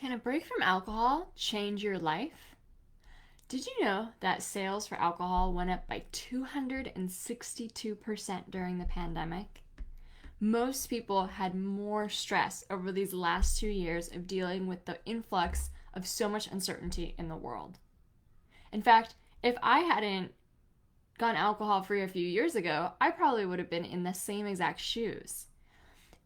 Can a break from alcohol change your life? Did you know that sales for alcohol went up by 262% during the pandemic? Most people had more stress over these last 2 years of dealing with the influx of so much uncertainty in the world. In fact, if I hadn't gone alcohol free a few years ago, I probably would have been in the same exact shoes.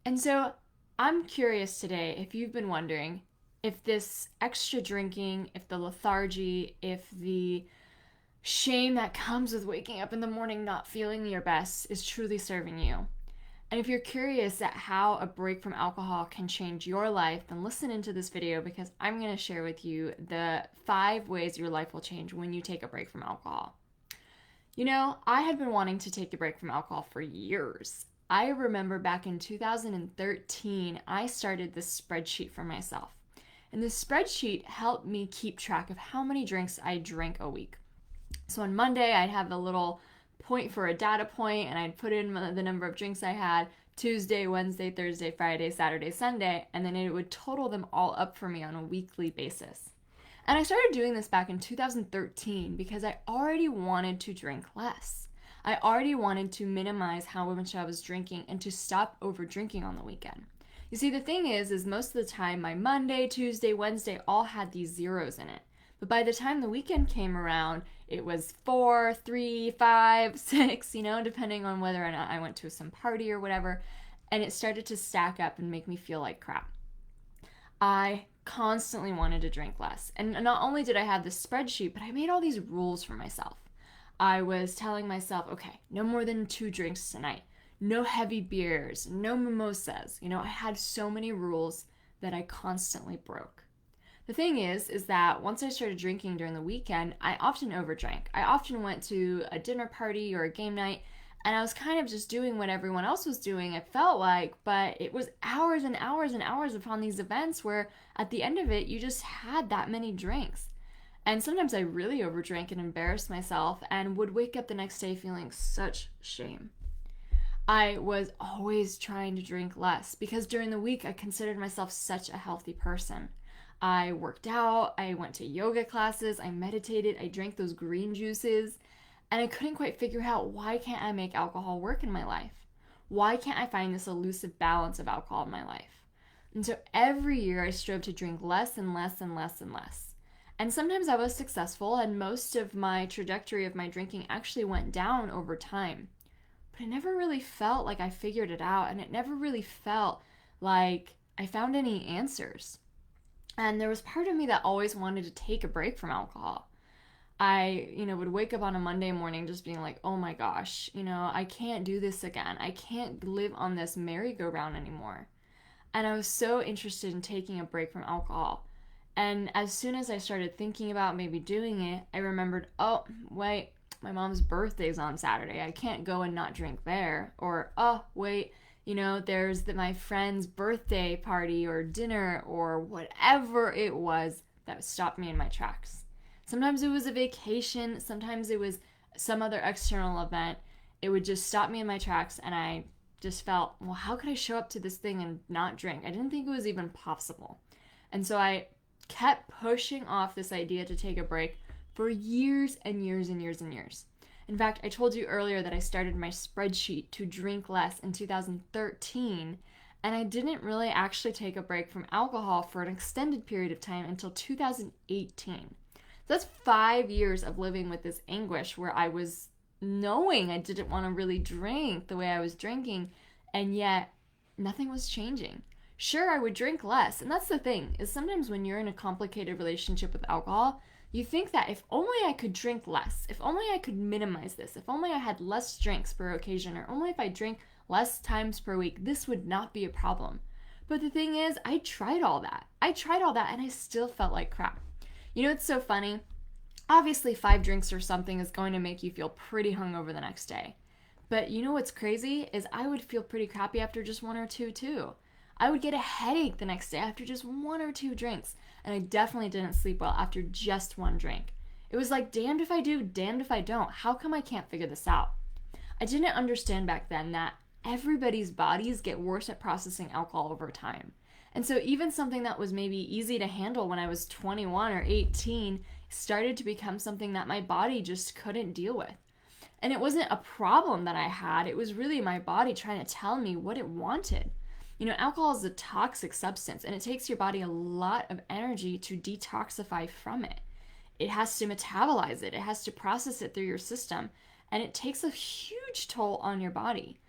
And so I'm curious today if you've been wondering if this extra drinking, if the lethargy, if the shame that comes with waking up in the morning not feeling your best is truly serving you. And if you're curious at how a break from alcohol can change your life, then listen into this video because I'm going to share with you the 5 ways your life will change when you take a break from alcohol. You know, I had been wanting to take a break from alcohol for years. I remember back in 2013, I started this spreadsheet for myself. And this spreadsheet helped me keep track of how many drinks I drank a week. So on Monday, I'd have a little point for a data point, and I'd put in the number of drinks I had Tuesday, Wednesday, Thursday, Friday, Saturday, Sunday, and then it would total them all up for me on a weekly basis. And I started doing this back in 2013 because I already wanted to drink less. I already wanted to minimize how much I was drinking and to stop over drinking on the weekend. You see, the thing is most of the time my Monday, Tuesday, Wednesday all had these zeros in it. But by the time the weekend came around, it was 4, 3, 5, 6, depending on whether or not I went to some party or whatever. And it started to stack up and make me feel like crap. I constantly wanted to drink less. And not only did I have this spreadsheet, but I made all these rules for myself. I was telling myself, okay, no more than 2 drinks tonight. No heavy beers, no mimosas. I had so many rules that I constantly broke. The thing is that once I started drinking during the weekend, I often overdrank. I often went to a dinner party or a game night, and I was kind of just doing what everyone else was doing, it felt like, but it was hours and hours and hours upon these events where at the end of it, you just had that many drinks. And sometimes I really overdrank and embarrassed myself and would wake up the next day feeling such shame. I was always trying to drink less because during the week I considered myself such a healthy person. I worked out, I went to yoga classes, I meditated, I drank those green juices, and I couldn't quite figure out why can't I make alcohol work in my life? Why can't I find this elusive balance of alcohol in my life? And so every year I strove to drink less and less and less and less. And sometimes I was successful, and most of my trajectory of my drinking actually went down over time. But it never really felt like I figured it out, and it never really felt like I found any answers. And there was part of me that always wanted to take a break from alcohol. I, would wake up on a Monday morning just being like, oh my gosh, I can't do this again. I can't live on this merry-go-round anymore. And I was so interested in taking a break from alcohol. And as soon as I started thinking about maybe doing it, I remembered, oh, wait, my mom's birthday's on Saturday. I can't go and not drink there. Or, oh, wait, there's my friend's birthday party or dinner or whatever it was that stopped me in my tracks. Sometimes it was a vacation. Sometimes it was some other external event. It would just stop me in my tracks, and I just felt, well, how could I show up to this thing and not drink? I didn't think it was even possible. And so I kept pushing off this idea to take a break for years and years and years and years. In fact, I told you earlier that I started my spreadsheet to drink less in 2013, and I didn't really actually take a break from alcohol for an extended period of time until 2018. That's 5 years of living with this anguish where I was knowing I didn't want to really drink the way I was drinking, and yet nothing was changing. Sure, I would drink less, and that's the thing, is sometimes when you're in a complicated relationship with alcohol, you think that if only I could drink less, if only I could minimize this, if only I had less drinks per occasion, or only if I drank less times per week, this would not be a problem. But the thing is, I tried all that, and I still felt like crap. It's so funny. Obviously, 5 drinks or something is going to make you feel pretty hungover the next day. But what's crazy is I would feel pretty crappy after just 1 or 2 too. I would get a headache the next day after just 1 or 2 drinks, and I definitely didn't sleep well after just 1 drink. It was like, damned if I do, damned if I don't. How come I can't figure this out? I didn't understand back then that everybody's bodies get worse at processing alcohol over time. And so even something that was maybe easy to handle when I was 21 or 18 started to become something that my body just couldn't deal with. And it wasn't a problem that I had, it was really my body trying to tell me what it wanted. Alcohol is a toxic substance, and it takes your body a lot of energy to detoxify from it. It has to metabolize it, it has to process it through your system, and it takes a huge toll on your body.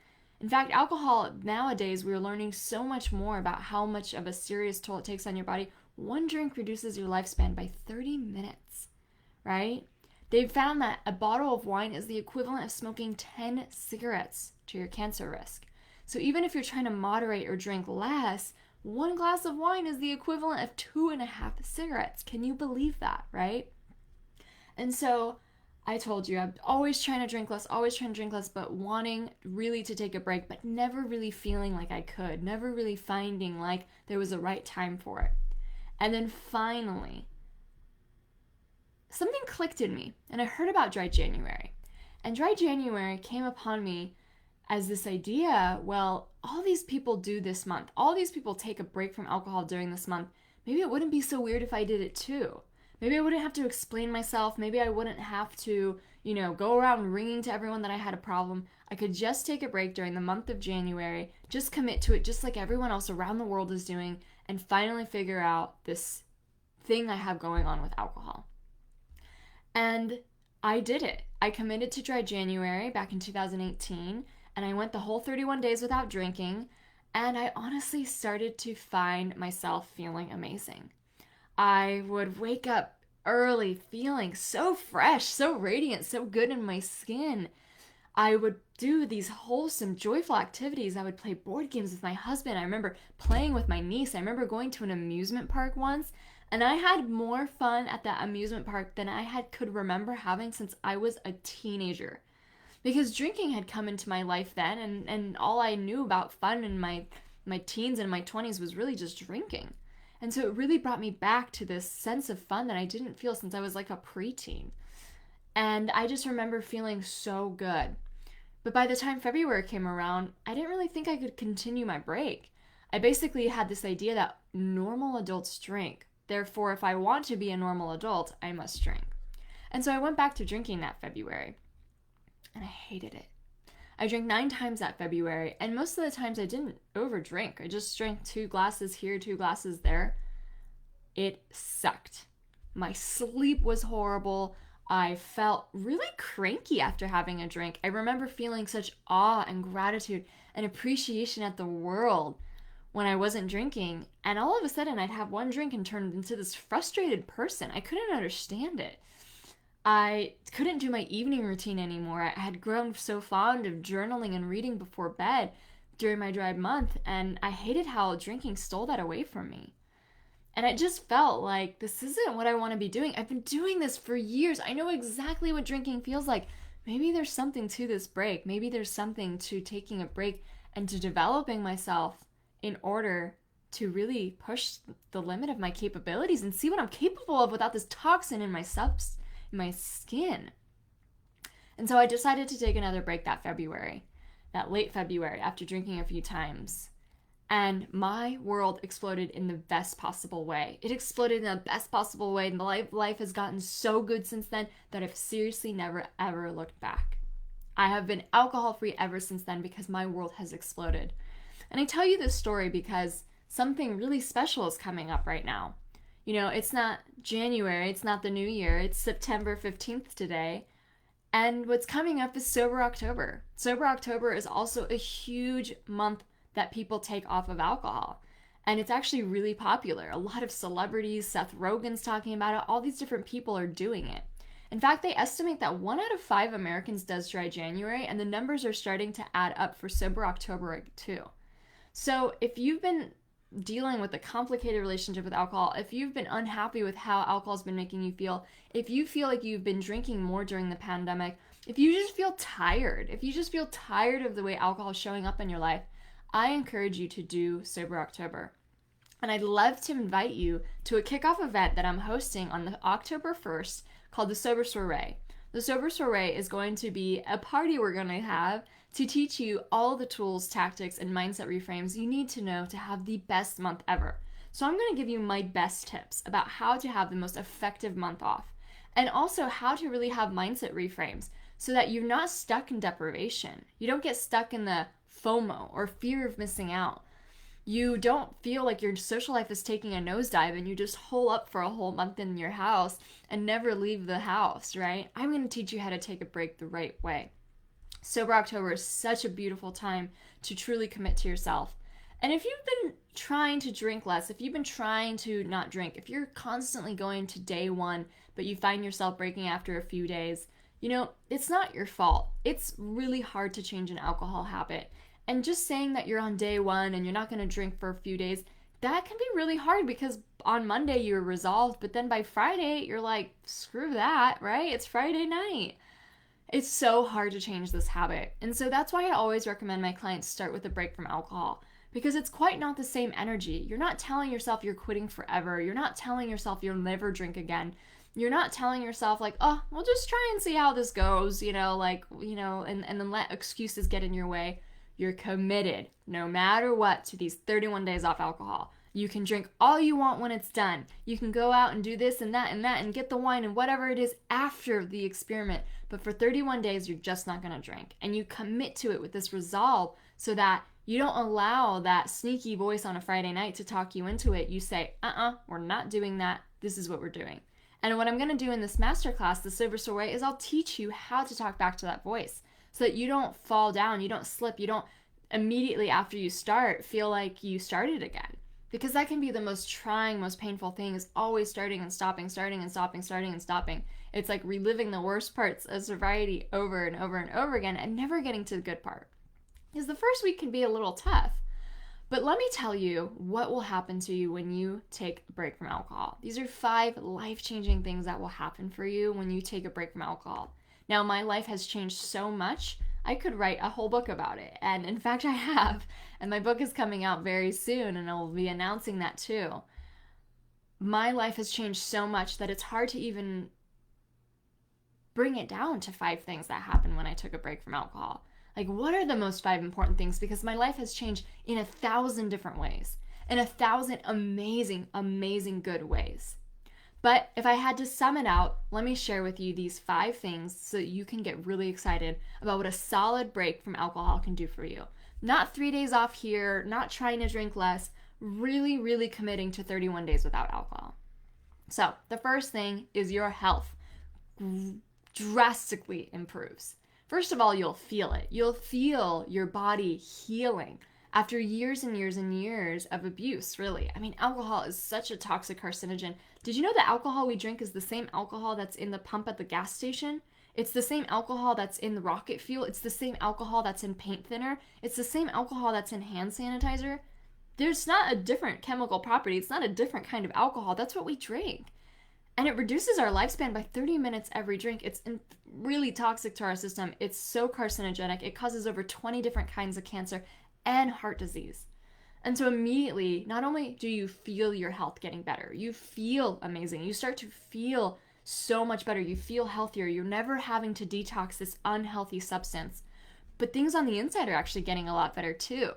In fact, alcohol, nowadays, we're learning so much more about how much of a serious toll it takes on your body. One drink reduces your lifespan by 30 minutes, right? They've found that a bottle of wine is the equivalent of smoking 10 cigarettes to your cancer risk. So even if you're trying to moderate or drink less, one glass of wine is the equivalent of 2.5 cigarettes. Can you believe that, right? And so I told you, I'm always trying to drink less, but wanting really to take a break, but never really feeling like I could, never really finding like there was a right time for it. And then finally, something clicked in me, and I heard about Dry January. And Dry January came upon me as this idea, well, all these people do this month. All these people take a break from alcohol during this month. Maybe it wouldn't be so weird if I did it too. Maybe I wouldn't have to explain myself. Maybe I wouldn't have to, go around ringing to everyone that I had a problem. I could just take a break during the month of January, just commit to it just like everyone else around the world is doing, and finally figure out this thing I have going on with alcohol. And I did it. I committed to Dry January back in 2018, and I went the whole 31 days without drinking, and I honestly started to find myself feeling amazing. I would wake up early feeling so fresh, so radiant, so good in my skin. I would do these wholesome, joyful activities. I would play board games with my husband. I remember playing with my niece. I remember going to an amusement park once, and I had more fun at that amusement park than I could remember having since I was a teenager. Because drinking had come into my life then, and all I knew about fun in my teens and my 20s was really just drinking. And so it really brought me back to this sense of fun that I didn't feel since I was like a preteen. And I just remember feeling so good. But by the time February came around, I didn't really think I could continue my break. I basically had this idea that normal adults drink. Therefore, if I want to be a normal adult, I must drink. And so I went back to drinking that February. And I hated it. I drank 9 times that February, and most of the times I didn't overdrink. I just drank 2 glasses here, 2 glasses there. It sucked. My sleep was horrible. I felt really cranky after having a drink. I remember feeling such awe and gratitude and appreciation at the world when I wasn't drinking. And all of a sudden, I'd have one drink and turn into this frustrated person. I couldn't understand it. I couldn't do my evening routine anymore. I had grown so fond of journaling and reading before bed during my dry month, and I hated how drinking stole that away from me. And it just felt like this isn't what I want to be doing. I've been doing this for years. I know exactly what drinking feels like. Maybe there's something to this break. Maybe there's something to taking a break and to developing myself in order to really push the limit of my capabilities and see what I'm capable of without this toxin in my skin. And so I decided to take another break that late February, after drinking a few times. And my world exploded in the best possible way. It exploded in the best possible way, and life has gotten so good since then that I've seriously never ever looked back. I have been alcohol-free ever since then because my world has exploded. And I tell you this story because something really special is coming up right now. It's not January, it's not the new year, it's September 15th today. And what's coming up is Sober October. Sober October is also a huge month that people take off of alcohol. And it's actually really popular. A lot of celebrities, Seth Rogen's talking about it, all these different people are doing it. In fact, they estimate that 1 out of 5 Americans does Dry January, and the numbers are starting to add up for Sober October too. So if you've been dealing with a complicated relationship with alcohol, if you've been unhappy with how alcohol's been making you feel, if you feel like you've been drinking more during the pandemic, if you just feel tired of the way alcohol is showing up in your life, I encourage you to do Sober October. And I'd love to invite you to a kickoff event that I'm hosting on the October 1st called the Sober Soiree. The Sober Soiree is going to be a party we're going to have to teach you all the tools, tactics, and mindset reframes you need to know to have the best month ever. So I'm going to give you my best tips about how to have the most effective month off, and also how to really have mindset reframes so that you're not stuck in deprivation. You don't get stuck in the FOMO or fear of missing out. You don't feel like your social life is taking a nosedive and you just hole up for a whole month in your house and never leave the house, right? I'm going to teach you how to take a break the right way. Sober October is such a beautiful time to truly commit to yourself. And if you've been trying to drink less, if you've been trying to not drink, if you're constantly going to day one, but you find yourself breaking after a few days, it's not your fault. It's really hard to change an alcohol habit. And just saying that you're on day one and you're not going to drink for a few days, that can be really hard because on Monday you're resolved, but then by Friday you're like, screw that, right? It's Friday night. It's so hard to change this habit. And so that's why I always recommend my clients start with a break from alcohol, because it's quite not the same energy. You're not telling yourself you're quitting forever. You're not telling yourself you'll never drink again. You're not telling yourself like, oh, we'll just try and see how this goes, and then let excuses get in your way. You're committed, no matter what, to these 31 days off alcohol. You can drink all you want when it's done. You can go out and do this and that and get the wine and whatever it is after the experiment. But for 31 days, you're just not going to drink. And you commit to it with this resolve so that you don't allow that sneaky voice on a Friday night to talk you into it. You say, we're not doing that. This is what we're doing. And what I'm going to do in this masterclass, the Sober Soiree, is I'll teach you how to talk back to that voice so that you don't fall down, you don't slip, you don't immediately after you start feel like you started again. Because that can be the most trying, most painful thing, is always starting and stopping, starting and stopping, starting and stopping. It's like reliving the worst parts of sobriety over and over and over again and never getting to the good part. Because the first week can be a little tough. But let me tell you what will happen to you when you take a break from alcohol. These are 5 life-changing things that will happen for you when you take a break from alcohol. Now, my life has changed so much, I could write a whole book about it. And in fact, I have. And my book is coming out very soon, and I will be announcing that too. My life has changed so much that it's hard to even bring it down to 5 things that happened when I took a break from alcohol. Like, what are the most 5 important things? Because my life has changed in 1,000 different ways. In 1,000 amazing, amazing good ways. But if I had to sum it out, let me share with you these 5 things so that you can get really excited about what a solid break from alcohol can do for you. Not 3 days off here, not trying to drink less, really, really committing to 31 days without alcohol. So the first thing is your health drastically improves. First of all, you'll feel it. You'll feel your body healing after years and years and years of abuse, really. I mean, alcohol is such a toxic carcinogen. Did you know the alcohol we drink is the same alcohol that's in the pump at the gas station? It's the same alcohol that's in the rocket fuel. It's the same alcohol that's in paint thinner. It's the same alcohol that's in hand sanitizer. There's not a different chemical property. It's not a different kind of alcohol. That's what we drink. And it reduces our lifespan by 30 minutes every drink. It's really toxic to our system. It's so carcinogenic. It causes over 20 different kinds of cancer and heart disease. And so immediately, not only do you feel your health getting better, you feel amazing. You start to feel so much better. You feel healthier. You're never having to detox this unhealthy substance. But things on the inside are actually getting a lot better too.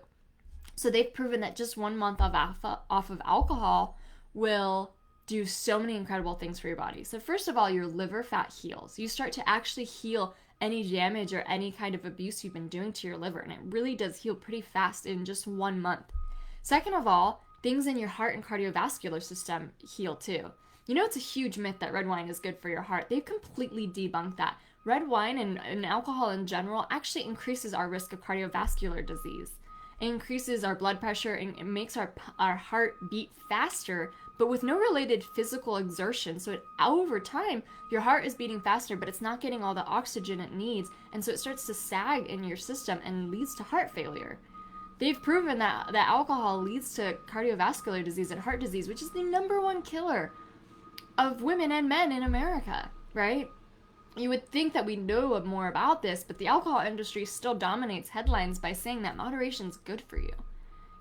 So they've proven that just 1 month off of alcohol will do so many incredible things for your body. So first of all, your liver fat heals. You start to actually heal any damage or any kind of abuse you've been doing to your liver, and it really does heal pretty fast in just 1 month. Second of all, things in your heart and cardiovascular system heal too. You know, it's a huge myth that red wine is good for your heart. They've completely debunked that. Red wine and alcohol in general actually increases our risk of cardiovascular disease. It increases our blood pressure and it makes our heart beat faster, but with no related physical exertion. So over time, your heart is beating faster, but it's not getting all the oxygen it needs. And so it starts to sag in your system and leads to heart failure. They've proven that alcohol leads to cardiovascular disease and heart disease, which is the #1 killer of women and men in America, right? You would think that we know more about this, but the alcohol industry still dominates headlines by saying that moderation is good for you.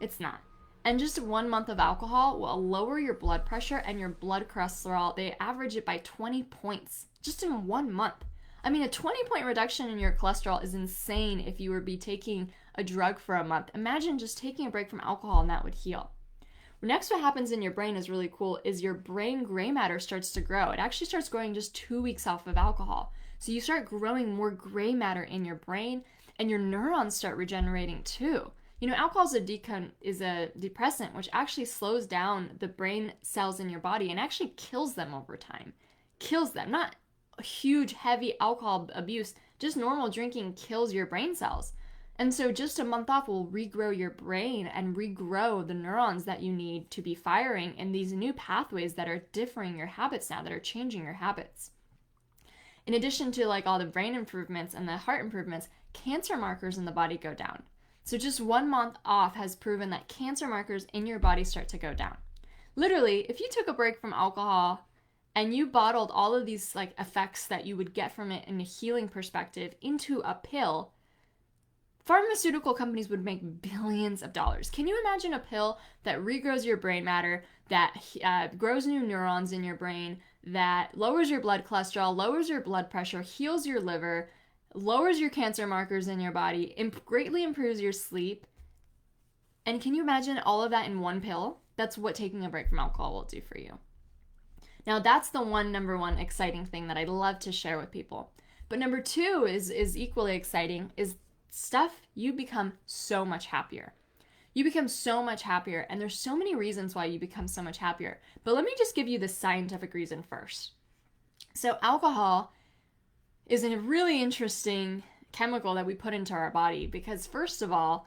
It's not. And just 1 month of alcohol will lower your blood pressure and your blood cholesterol. They average it by 20 points just in 1 month. I mean, a 20-point reduction in your cholesterol is insane if you were be taking a drug for a month. Imagine just taking a break from alcohol and that would heal. Next, what happens in your brain is really cool, is your brain gray matter starts to grow. It actually starts growing just 2 weeks off of alcohol. So you start growing more gray matter in your brain, and your neurons start regenerating too. Alcohol is a depressant, which actually slows down the brain cells in your body and actually kills them over time. Kills them. Not huge, heavy alcohol abuse, just normal drinking kills your brain cells. And so just a month off will regrow your brain and regrow the neurons that you need to be firing in these new pathways that are differing your habits now, that are changing your habits. In addition to like all the brain improvements and the heart improvements, cancer markers in the body go down. So just 1 month off has proven that cancer markers in your body start to go down. Literally, if you took a break from alcohol and you bottled all of these like effects that you would get from it in a healing perspective into a pill, pharmaceutical companies would make billions of dollars. Can you imagine a pill that regrows your brain matter, that grows new neurons in your brain, that lowers your blood cholesterol, lowers your blood pressure, heals your liver, lowers your cancer markers in your body, greatly improves your sleep? And can you imagine all of that in one pill? That's what taking a break from alcohol will do for you. Now, that's the number one exciting thing that I'd love to share with people. But number two is equally exciting, is stuff you become so much happier. You become so much happier, and there's so many reasons why you become so much happier. But let me just give you the scientific reason first. So alcohol is a really interesting chemical that we put into our body because, first of all,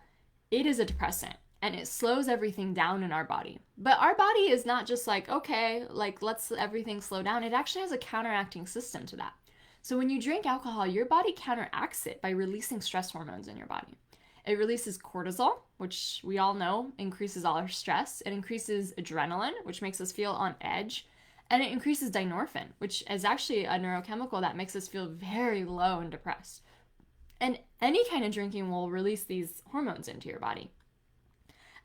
it is a depressant and it slows everything down in our body. But our body is not just like, okay, like let's everything slow down. It actually has a counteracting system to that. So when you drink alcohol, your body counteracts it by releasing stress hormones in your body. It releases cortisol, which we all know increases all our stress. It increases adrenaline, which makes us feel on edge. And it increases dynorphin, which is actually a neurochemical that makes us feel very low and depressed. And any kind of drinking will release these hormones into your body.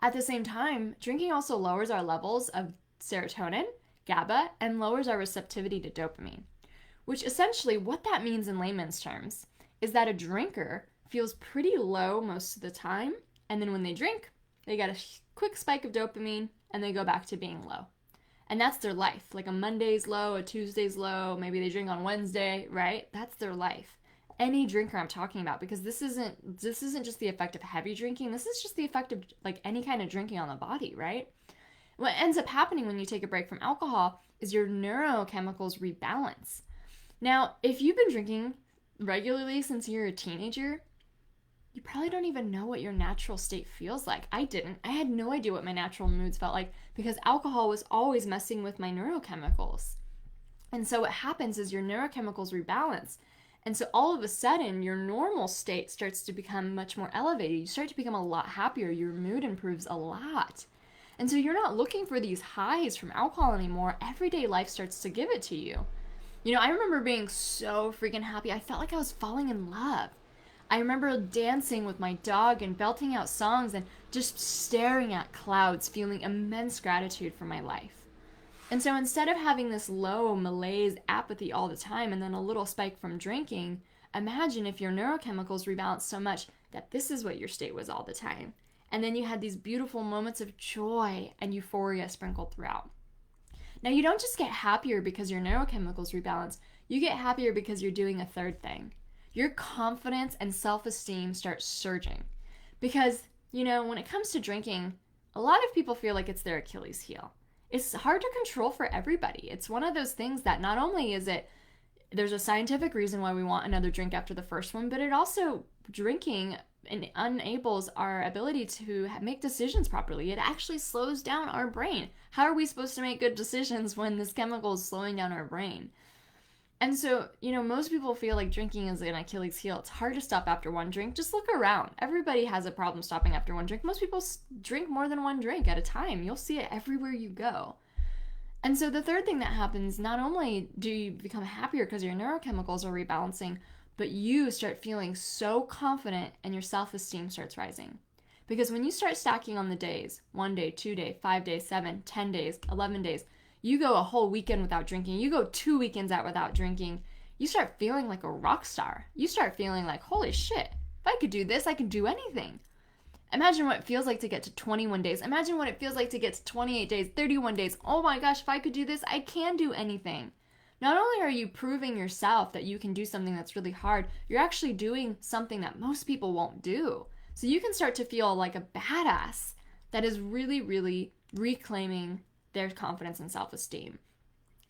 At the same time, drinking also lowers our levels of serotonin, GABA, and lowers our receptivity to dopamine. Which essentially, what that means in layman's terms is that a drinker feels pretty low most of the time, and then when they drink, they get a quick spike of dopamine, and they go back to being low. And that's their life. Like a Monday's low, a Tuesday's low, maybe they drink on Wednesday, right? That's their life. Any drinker I'm talking about, because this isn't just the effect of heavy drinking, this is just the effect of like any kind of drinking on the body, right? What ends up happening when you take a break from alcohol is your neurochemicals rebalance. Now, if you've been drinking regularly since you're a teenager, you probably don't even know what your natural state feels like. I didn't. I had no idea what my natural moods felt like because alcohol was always messing with my neurochemicals. And so what happens is your neurochemicals rebalance. And so all of a sudden, your normal state starts to become much more elevated. You start to become a lot happier. Your mood improves a lot. And so you're not looking for these highs from alcohol anymore. Everyday life starts to give it to you. I remember being so freaking happy. I felt like I was falling in love. I remember dancing with my dog and belting out songs and just staring at clouds, feeling immense gratitude for my life. And so instead of having this low malaise apathy all the time and then a little spike from drinking, imagine if your neurochemicals rebalanced so much that this is what your state was all the time. And then you had these beautiful moments of joy and euphoria sprinkled throughout. Now, you don't just get happier because your neurochemicals rebalance. You get happier because you're doing a third thing. Your confidence and self-esteem start surging. Because, when it comes to drinking, a lot of people feel like it's their Achilles heel. It's hard to control for everybody. It's one of those things that not only is it, there's a scientific reason why we want another drink after the first one, but it also, drinking enables our ability to make decisions properly. It actually slows down our brain. How are we supposed to make good decisions when this chemical is slowing down our brain? And so, most people feel like drinking is an Achilles heel. It's hard to stop after one drink. Just look around. Everybody has a problem stopping after one drink. Most people drink more than one drink at a time. You'll see it everywhere you go. And so the third thing that happens, not only do you become happier because your neurochemicals are rebalancing, but you start feeling so confident and your self-esteem starts rising. Because when you start stacking on the days, 1 day, 2 day, 5 days, 7, 10 days, 11 days, you go a whole weekend without drinking, you go 2 weekends out without drinking, you start feeling like a rock star. You start feeling like, holy shit, if I could do this, I can do anything. Imagine what it feels like to get to 21 days. Imagine what it feels like to get to 28 days, 31 days. Oh my gosh, if I could do this, I can do anything. Not only are you proving yourself that you can do something that's really hard, you're actually doing something that most people won't do. So you can start to feel like a badass that is really, really reclaiming their confidence and self-esteem.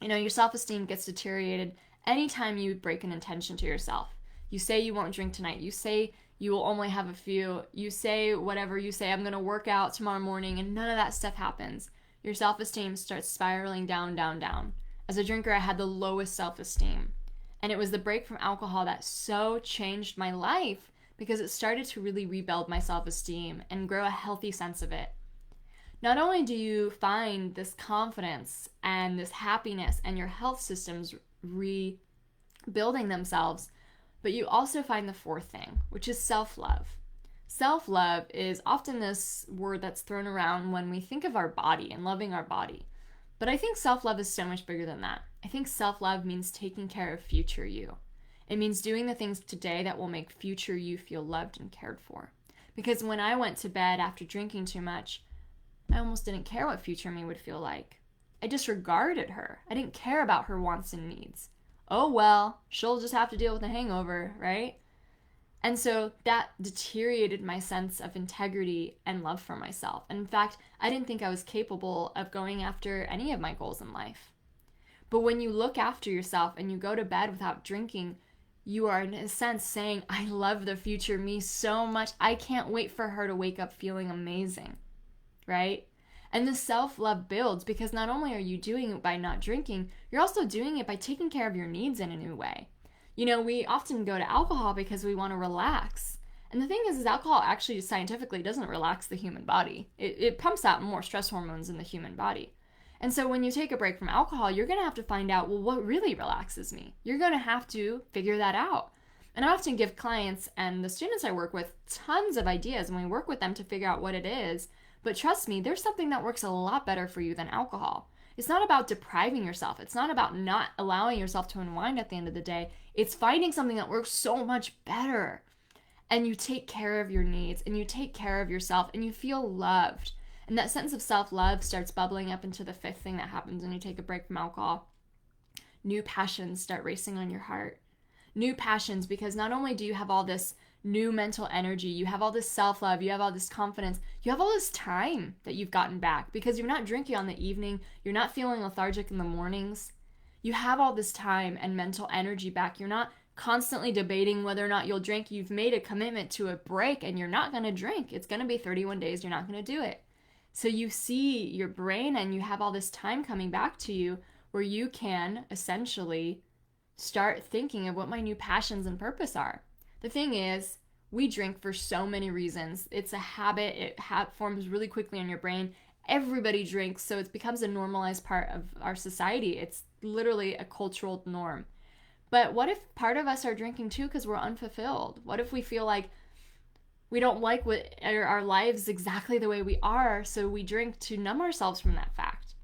You know, your self-esteem gets deteriorated anytime you break an intention to yourself. You say you won't drink tonight. You say you will only have a few. You say whatever. You say, I'm going to work out tomorrow morning, and none of that stuff happens. Your self-esteem starts spiraling down, down, down. As a drinker, I had the lowest self-esteem. And it was the break from alcohol that so changed my life because it started to really rebuild my self-esteem and grow a healthy sense of it. Not only do you find this confidence and this happiness and your health systems rebuilding themselves, but you also find the fourth thing, which is self-love. Self-love is often this word that's thrown around when we think of our body and loving our body. But I think self-love is so much bigger than that. I think self-love means taking care of future you. It means doing the things today that will make future you feel loved and cared for. Because when I went to bed after drinking too much, I almost didn't care what future me would feel like. I disregarded her. I didn't care about her wants and needs. Oh well, she'll just have to deal with the hangover, right? And so that deteriorated my sense of integrity and love for myself. And in fact, I didn't think I was capable of going after any of my goals in life. But when you look after yourself and you go to bed without drinking, you are in a sense saying, I love the future me so much. I can't wait for her to wake up feeling amazing, right? And the self-love builds because not only are you doing it by not drinking, you're also doing it by taking care of your needs in a new way. You know, we often go to alcohol because we want to relax. And the thing is alcohol actually scientifically doesn't relax the human body. It pumps out more stress hormones in the human body. And so when you take a break from alcohol, you're going to have to find out, well, what really relaxes me? You're going to have to figure that out. And I often give clients and the students I work with tons of ideas when we work with them to figure out what it is. But trust me, there's something that works a lot better for you than alcohol. It's not about depriving yourself. It's not about not allowing yourself to unwind at the end of the day. It's finding something that works so much better. And you take care of your needs and you take care of yourself and you feel loved. And that sense of self-love starts bubbling up into the fifth thing that happens when you take a break from alcohol. New passions start racing on your heart. New passions, because not only do you have all this new mental energy, you have all this self-love, you have all this confidence, you have all this time that you've gotten back because you're not drinking on the evening, you're not feeling lethargic in the mornings. You have all this time and mental energy back. You're not constantly debating whether or not you'll drink. You've made a commitment to a break and you're not going to drink. It's going to be 31 days, you're not going to do it. So you see your brain and you have all this time coming back to you where you can essentially start thinking of what my new passions and purpose are. The thing is, we drink for so many reasons. It's a habit. It forms really quickly in your brain. Everybody drinks, so it becomes a normalized part of our society. It's literally a cultural norm. But what if part of us are drinking too because we're unfulfilled? What if we feel like we don't like our lives exactly the way we are, so we drink to numb ourselves from that fact?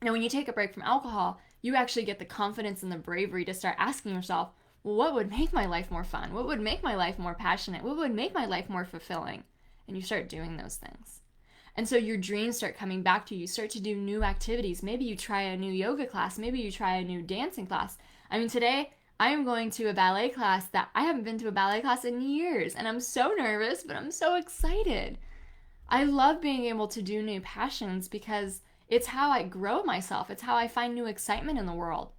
Now, when you take a break from alcohol, you actually get the confidence and the bravery to start asking yourself, well, what would make my life more fun? What would make my life more passionate? What would make my life more fulfilling? And you start doing those things. And so your dreams start coming back to you. You start to do new activities. Maybe you try a new yoga class. Maybe you try a new dancing class. I mean, today I am going to a ballet class that I haven't been to a ballet class in years. And I'm so nervous, but I'm so excited. I love being able to do new passions because it's how I grow myself. It's how I find new excitement in the world.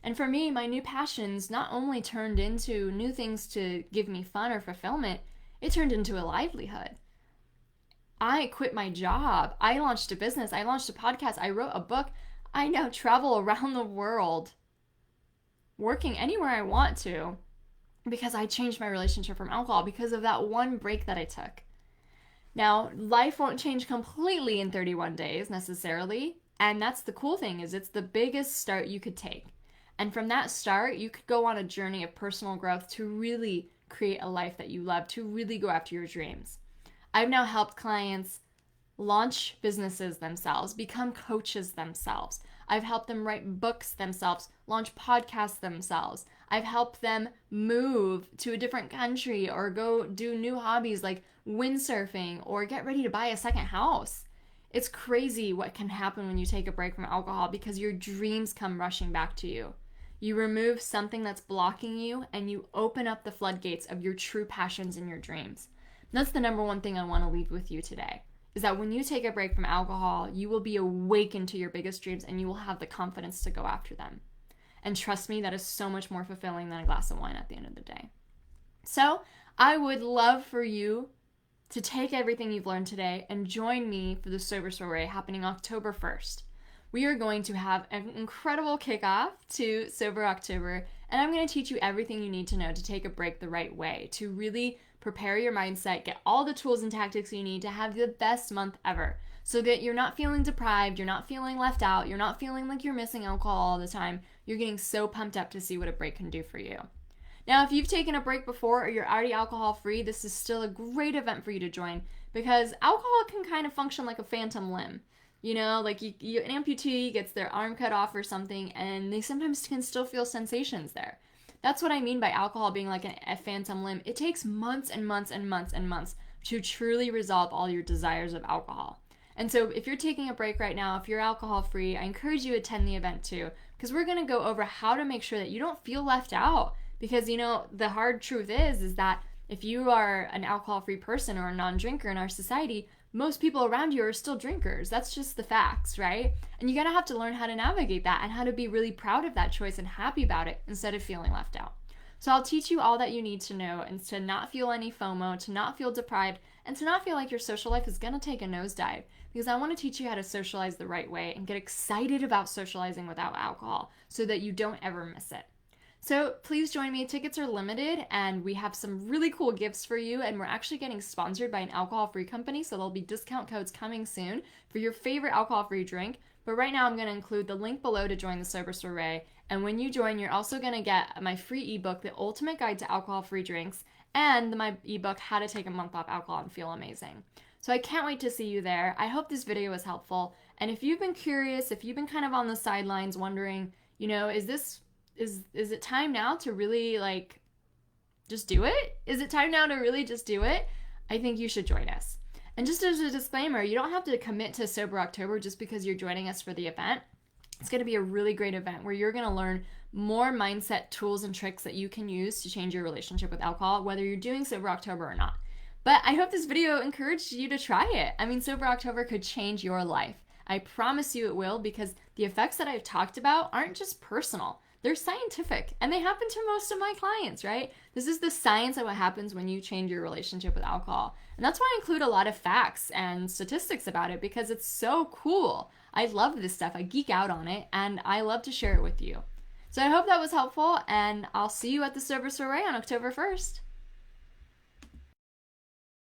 And for me, my new passions not only turned into new things to give me fun or fulfillment, it turned into a livelihood. I quit my job. I launched a business. I launched a podcast. I wrote a book. I now travel around the world, working anywhere I want to, because I changed my relationship from alcohol because of that one break that I took. Now, life won't change completely in 31 days necessarily. And that's the cool thing, is it's the biggest start you could take. And from that start, you could go on a journey of personal growth to really create a life that you love, to really go after your dreams. I've now helped clients launch businesses themselves, become coaches themselves. I've helped them write books themselves, launch podcasts themselves. I've helped them move to a different country or go do new hobbies like windsurfing or get ready to buy a second house. It's crazy what can happen when you take a break from alcohol because your dreams come rushing back to you. You remove something that's blocking you and you open up the floodgates of your true passions and your dreams. And that's the number one thing I want to leave with you today, is that when you take a break from alcohol, you will be awakened to your biggest dreams and you will have the confidence to go after them. And trust me, that is so much more fulfilling than a glass of wine at the end of the day. So I would love for you to take everything you've learned today and join me for the Sober Soiree happening October 1st. We are going to have an incredible kickoff to Sober October, and I'm going to teach you everything you need to know to take a break the right way, to really prepare your mindset, get all the tools and tactics you need to have the best month ever, so that you're not feeling deprived, you're not feeling left out, you're not feeling like you're missing alcohol all the time. You're getting so pumped up to see what a break can do for you. Now, if you've taken a break before or you're already alcohol free, this is still a great event for you to join because alcohol can kind of function like a phantom limb. You know, like an amputee gets their arm cut off or something and they sometimes can still feel sensations there. That's what I mean by alcohol being like a phantom limb. It takes months and months and months and months to truly resolve all your desires of alcohol. And so if you're taking a break right now, if you're alcohol free, I encourage you to attend the event too, because we're going to go over how to make sure that you don't feel left out. Because, you know, the hard truth is that if you are an alcohol-free person or a non-drinker in our society, most people around you are still drinkers. That's just the facts, right? And you gotta have to learn how to navigate that and how to be really proud of that choice and happy about it instead of feeling left out. So I'll teach you all that you need to know and to not feel any FOMO, to not feel deprived, and to not feel like your social life is gonna take a nosedive. Because I want to teach you how to socialize the right way and get excited about socializing without alcohol so that you don't ever miss it. So please join me. Tickets are limited and we have some really cool gifts for you, and we're actually getting sponsored by an alcohol-free company, so there'll be discount codes coming soon for your favorite alcohol-free drink. But right now I'm going to include the link below to join the Sober Soiree, and when you join, you're also going to get my free ebook, The Ultimate Guide to Alcohol-Free Drinks, and my ebook, How to Take a Month Off Alcohol and Feel Amazing. So I can't wait to see you there. I hope this video was helpful, and if you've been curious, if you've been kind of on the sidelines wondering, you know, is it time now to really just do it? Is it time now to really just do it? I think you should join us. And just as a disclaimer, you don't have to commit to Sober October just because you're joining us for the event. It's going to be a really great event where you're going to learn more mindset tools and tricks that you can use to change your relationship with alcohol, whether you're doing Sober October or not. But I hope this video encouraged you to try it. I mean, Sober October could change your life. I promise you it will, because the effects that I've talked about aren't just personal. They're scientific, and they happen to most of my clients, right? This is the science of what happens when you change your relationship with alcohol. And that's why I include a lot of facts and statistics about it, because it's so cool. I love this stuff. I geek out on it, and I love to share it with you. So I hope that was helpful, and I'll see you at the Sober Soiree on October 1st.